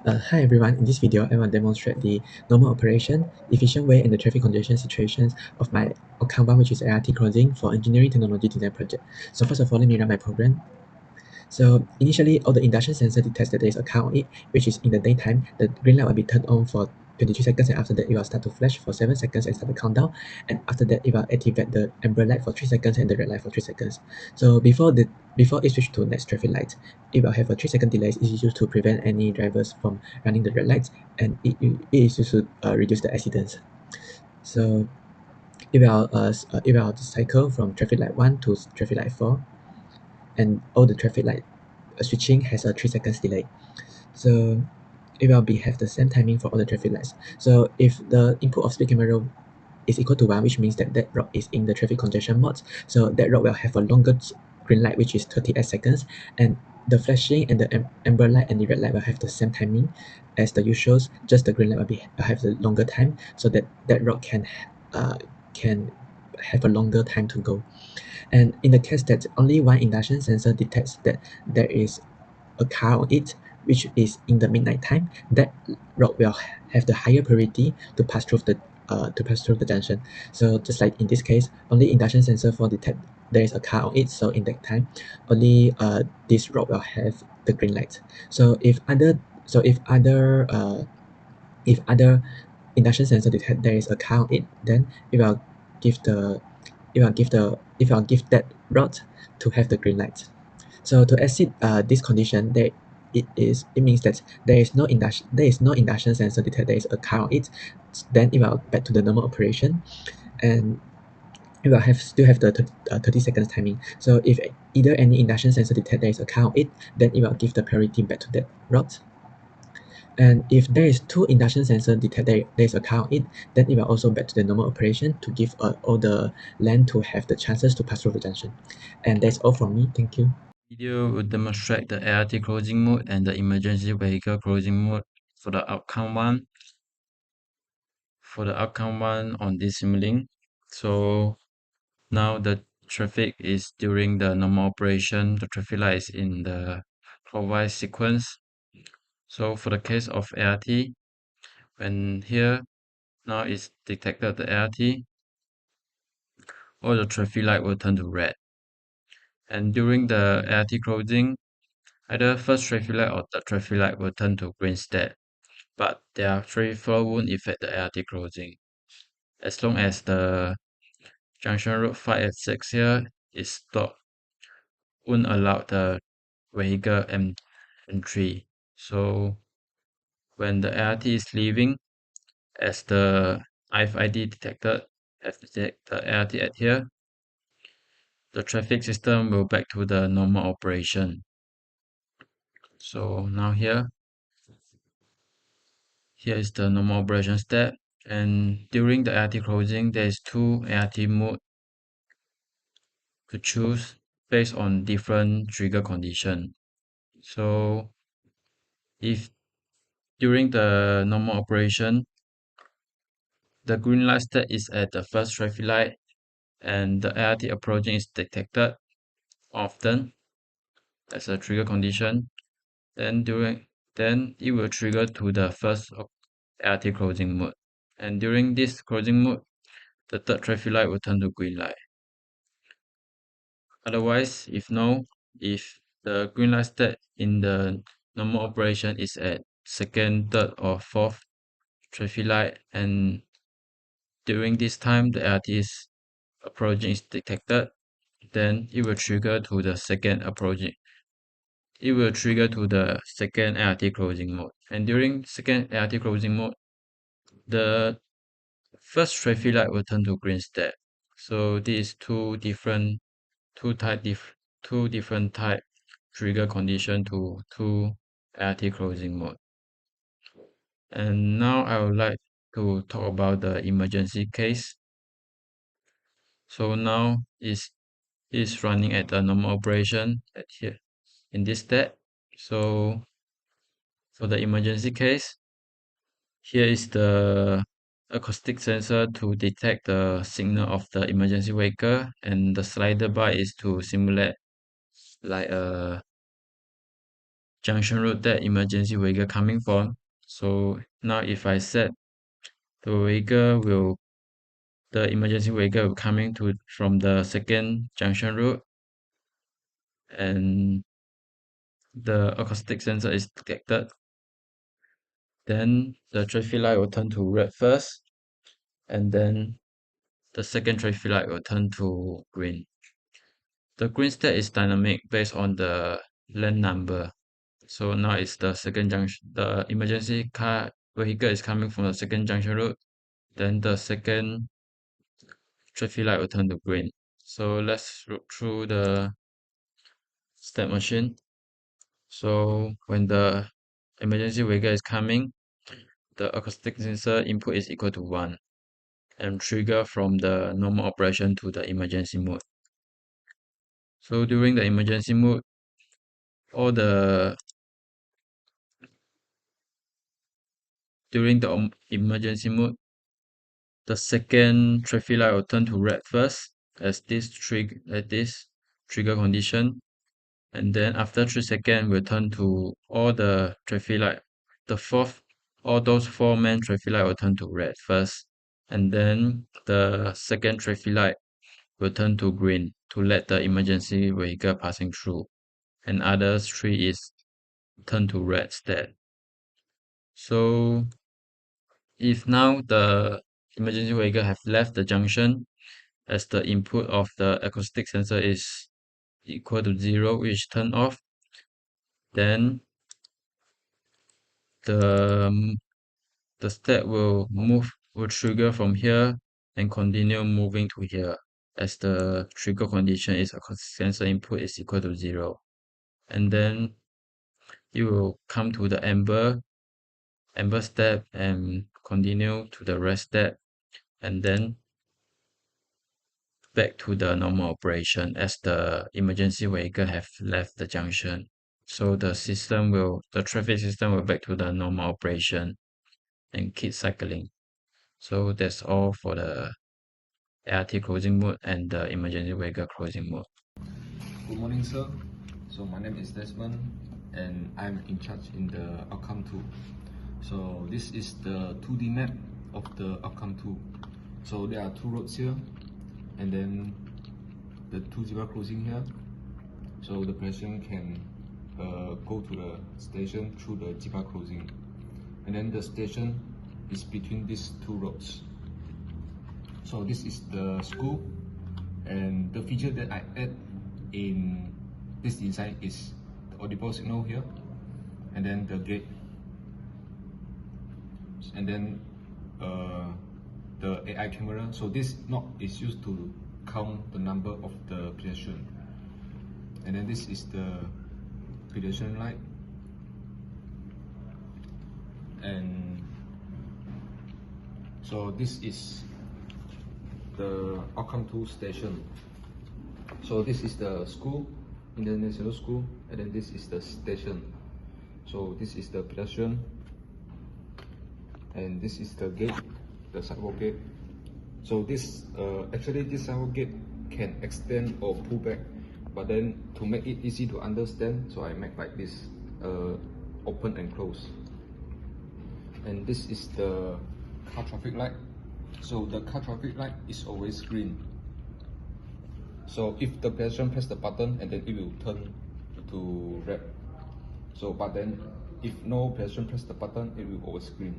Hi everyone, in this video I want to demonstrate the normal operation, efficient way and the traffic congestion situations of my account one, which is ART closing for engineering technology design project. So first of all, let me run my program. So initially, all the induction sensor detects that there is a car on it, which is in the daytime. The green light will be turned on for 23 seconds, and after that, it will start to flash for 7 seconds and start the countdown. And after that, it will activate the amber light for 3 seconds and the red light for 3 seconds. So before it switch to next traffic light, it will have a 3-second delay. It is used to prevent any drivers from running the red lights, and it is used to reduce the accidents. So it will cycle from traffic light 1 to traffic light 4, and all the traffic light switching has a 3 seconds delay. So it will be have the same timing for all the traffic lights. So if the input of speed camera is equal to 1, which means that that route is in the traffic congestion mode, so that route will have a longer green light, which is 38 seconds, and the flashing and the amber light and the red light will have the same timing as the usuals. Just the green light will have the longer time, so that that route can have a longer time to go. And in the case that only one induction sensor detects that there is a car on it, which is in the midnight time, that road will have the higher priority to pass through the junction. So just like in this case, only induction sensor for detect there is a car on it. So in that time, only this road will have the green light. So if other induction sensor detect there is a car on it, then it will give the it will give that route to have the green light. So to exceed this condition, it means that there is no induction sensor detect there is a car on it. Then it will back to the normal operation, and it will still have the 30 seconds timing. So if either any induction sensor detect there is a car on it, then it will give the priority back to that route. And if there is two induction sensor detect there is a car on it, then it will also back to the normal operation to give all the lane to have the chances to pass through the junction. And that's all from me. Thank you. Video will demonstrate the ART closing mode and the emergency vehicle closing mode for the outcome one. On this simulink. So now the traffic is during the normal operation. The traffic light is in the clockwise sequence. So for the case of ART, when here now it's detected the ART, all the traffic light will turn to red. And during the ART closing, either first traffic light or the traffic light will turn to green state, but their traffic flow won't affect the ART closing. As long as the junction road 5 and 6 here is stopped, won't allow the vehicle entry. So when the ART is leaving, as the RFID detected, as the ART at here, the traffic system will back to the normal operation. So now here is the normal operation step. And during the ART closing, there is two ART mode to choose based on different trigger condition. So if during the normal operation, the green light state is at the first traffic light and the ART approaching is detected often as a trigger condition, then it will trigger to the first ART closing mode. And during this closing mode, the third traffic light will turn to green light. Otherwise, if the green light state in the normal operation is at second, third, or fourth traffic light, and during this time the ART is approaching is detected, then it will trigger to the second approaching. It will trigger to the second ART closing mode. And during second ART closing mode, the first traffic light will turn to green state. So this is two different type trigger condition to two ART closing mode. And now I would like to talk about the emergency case. So now is running at a normal operation at here in this step. So for the emergency case, here is the acoustic sensor to detect the signal of the emergency vehicle, and the slider bar is to simulate like junction road that emergency vehicle coming from. So now if I set the emergency vehicle will coming from the second junction road, and the acoustic sensor is detected, then the traffic light will turn to red first, and then the second traffic light will turn to green. The green state is dynamic based on the lane number. So now it's the second junction. The emergency car vehicle is coming from the second junction road. Then the second traffic light will turn to green. So let's look through the step machine. So when the emergency vehicle is coming, the acoustic sensor input is equal to 1 and trigger from the normal operation to the emergency mode. So during the emergency mode, all the during the emergency mode, the second traffic light will turn to red first as this trigger condition, and then after 3 seconds will turn to all the traffic light. All those four main traffic light will turn to red first, and then the second traffic light will turn to green to let the emergency vehicle passing through, and others three is turn to red instead. So if now the emergency vehicle have left the junction, as the input of the acoustic sensor is equal to 0, which turn off, then the the step will trigger from here and continue moving to here as the trigger condition is acoustic sensor input is equal to 0. And then it will come to the amber step and continue to the red step, and then back to the normal operation as the emergency vehicle have left the junction. So the traffic system will back to the normal operation and keep cycling. So that's all for the ART closing mode and the emergency vehicle closing mode. Good morning, sir. So my name is Desmond, and I'm in charge in the outcome 2. So this is the 2D map of the outcome 2. So there are 2 roads here, and then the 2 zebra crossing here. So the pedestrian can go to the station through the zebra crossing, and then the station is between these 2 roads. So this is the school, and the feature that I add in this design is the audible signal here, and then the gate, and then the AI camera. So this knob is used to count the number of the pedestrian, and then this is the pedestrian light, and so this is the outcome 2 station. So this is the school, international school, and then this is the station. So this is the pedestrian, and this is the gate, the sidewalk gate. So this actually this sidewalk gate can extend or pull back, but then to make it easy to understand, so I make like this, open and close. And this is the car traffic light. So the car traffic light is always green. So if the pedestrian press the button, and then it will turn to red. So but then if no pedestrian press the button, it will always green.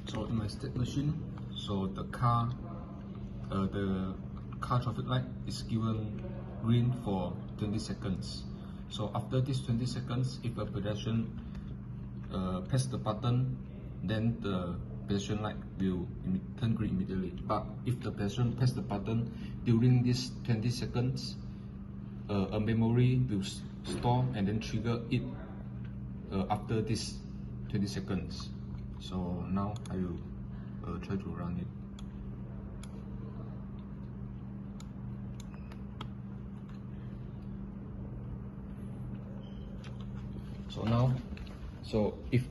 So in my state machine, so the car traffic light is given green for 20 seconds. So after this 20 seconds, if a pedestrian press the button, then the pedestrian light will turn green immediately. But if the pedestrian press the button during this 20 seconds, a memory will store and then trigger it after this 20 seconds. So now I will try to run it. So now, so if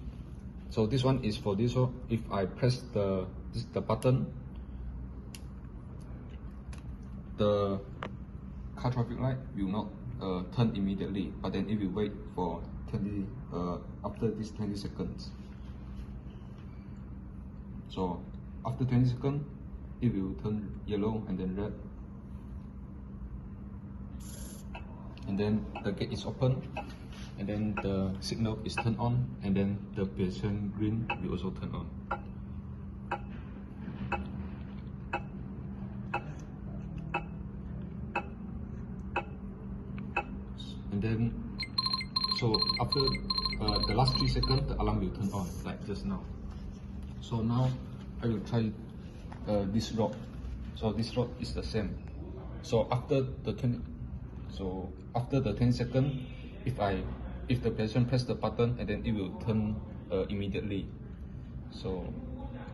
So this one is for this one. If I press the button, the car traffic light will not turn immediately, but then it will wait for 20 after this 20 seconds. So after 20 seconds, it will turn yellow and then red, and then the gate is open, and then the signal is turned on, and then the pedestrian green will also turn on. And then, so after the last 3 seconds, the alarm will turn on, like just now. So now I will try this road. So this road is the same. So after the 20 seconds, if the pedestrian press the button, and then it will turn immediately. So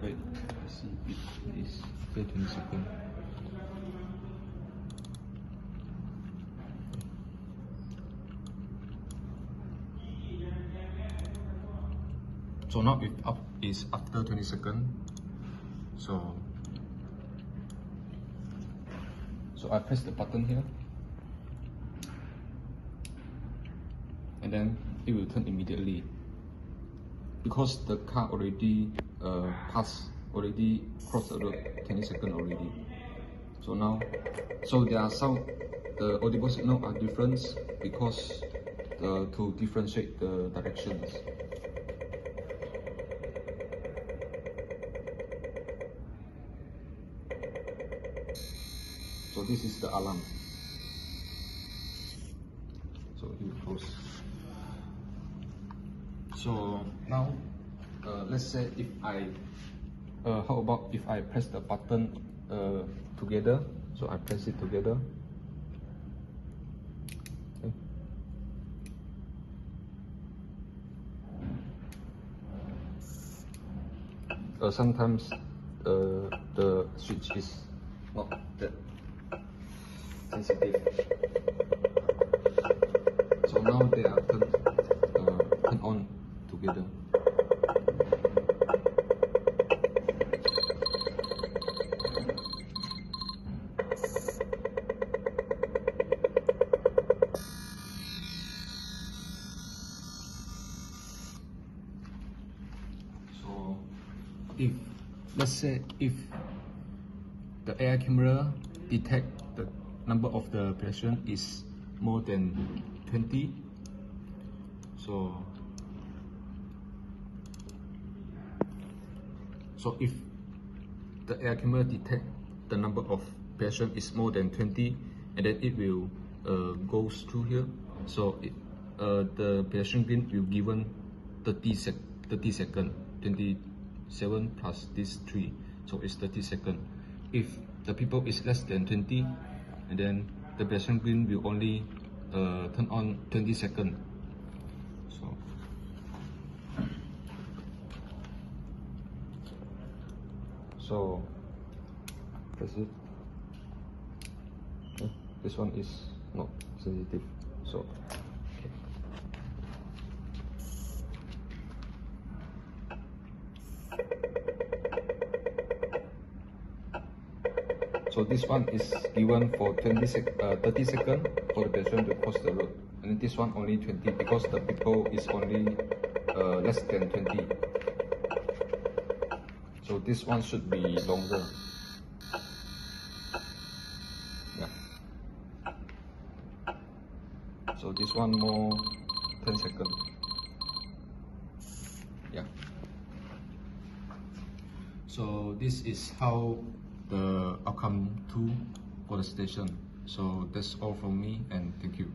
wait, let's see if it is 20 seconds. So now it is after 20 seconds. So I press the button here, and then it will turn immediately because the car already already crossed the road 20 seconds already. So now, so there are some the audible signal are different because to differentiate the directions. So this is the alarm. So it will close. So now, let's say if I, how about if I press the button together? So I press it together. Okay. Sometimes the switch is not that sensitive. So now they are turned on together. So if, let's say if the AI camera detect the number of the pedestrian is more than 20, so if the AI camera detect the number of pedestrian is more than 20, and then it will goes through here. So the pedestrian green will given 30 seconds, 27 plus this 3, so it's 30 seconds. If the people is less than 20, and then the pedestrian green will only turn on 20 seconds. So that's it. Okay. This one is not sensitive. So okay. So this one is given for 30 seconds for the pedestrian to cross the road, and this one only 20 because the people is only less than 20. So this one should be longer. Yeah. So this one more 10 seconds. Yeah. So this is how the outcome 2 for the station. So that's all from me, and thank you.